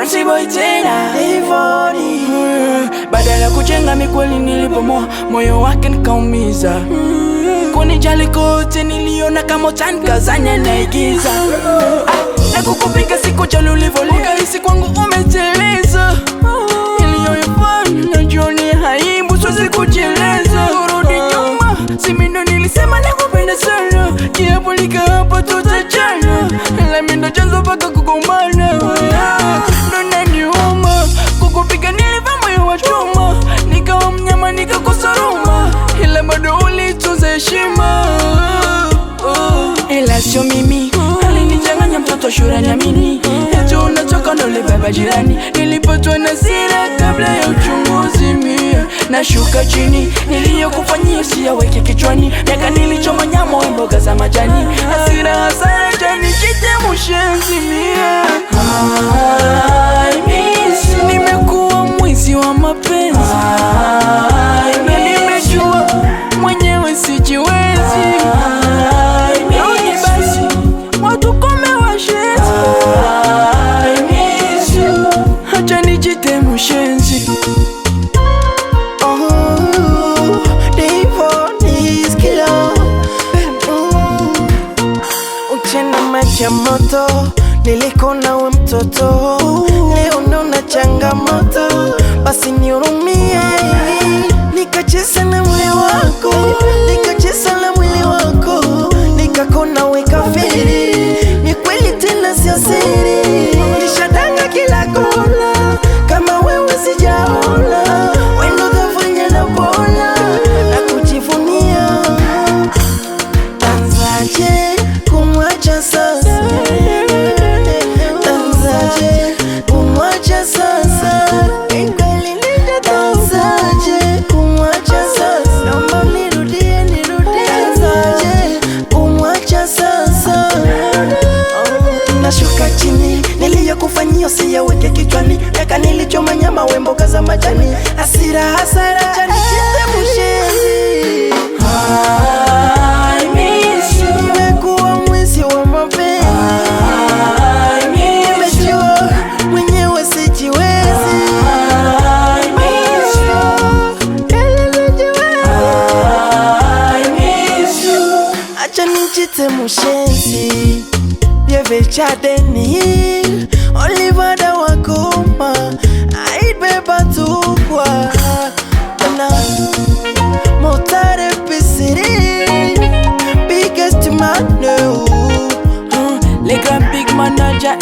Bouncy boy tena Devoni. Badala kujenga mikweli nilipomoa moyo wake nikaumiza. Kunijali kote niliona kama utani kazanya naigiza. Na kukupiga sikujali ulivyolia, hisi kwangu umeteleza. Niliyoyafanya jioni haibu siwezi kujieleza. Kurudi nyuma si mimi ndo nilisema nakupenda sana. Kiapo nikapa tutachana, ila mimi ndo chanzo mpaka kugombana. Ndo naniuma kukupiga nilivaa moyo wa chuma. Nikawa mnyama nikakosa huruma, ila bado ulitunza heshima. Ila sio mimi alinichanganya mtoto shura niamini. Eti unatoka ndo ule baba jirani. Nilipatwa na hasira kabla ya uchunguzi mie. Nashuka chini niliyokufanyia usiyaweke kichwani. Miaka nilichoma nyama we mboga za majani. Hasira hasara jani jite mushenzi mie. I miss you. Nimekuwa mwizi wa mapenzi. Na nimejua mwenyewe sijiwezi. Uchena moto nilikona we mtoto. Leo naona changamoto, basi nihurumie. Nikacheza na moyo wako, nikacheza na mwili wako. Nikakona we kafiri, ni kweli tena sio siri. Nishadanga kila kona, kama wewe sijaona. Wendo kafanya na bola, na kujivunia. Anzaje kumwacha sasa? Anzaje kumwacha sasa? Anzaje kumwacha sasa? Naomba nirudie. Anzaje kumwacha sasa? Nashuka chini niliyokufanyia usiyaweke kichwani. Miaka nilichoma nyama we mboga za majani. Hasira hasara jani jite mushenzi. Nimekuwa mwizi wa mapenzi. Nimejua mwenyewe sijiwezi. Acha nijite mushenzi. Bieve chadeni Olivada wakoma aibeba tukwa na motare pisiri. Biggest man, les grands big manager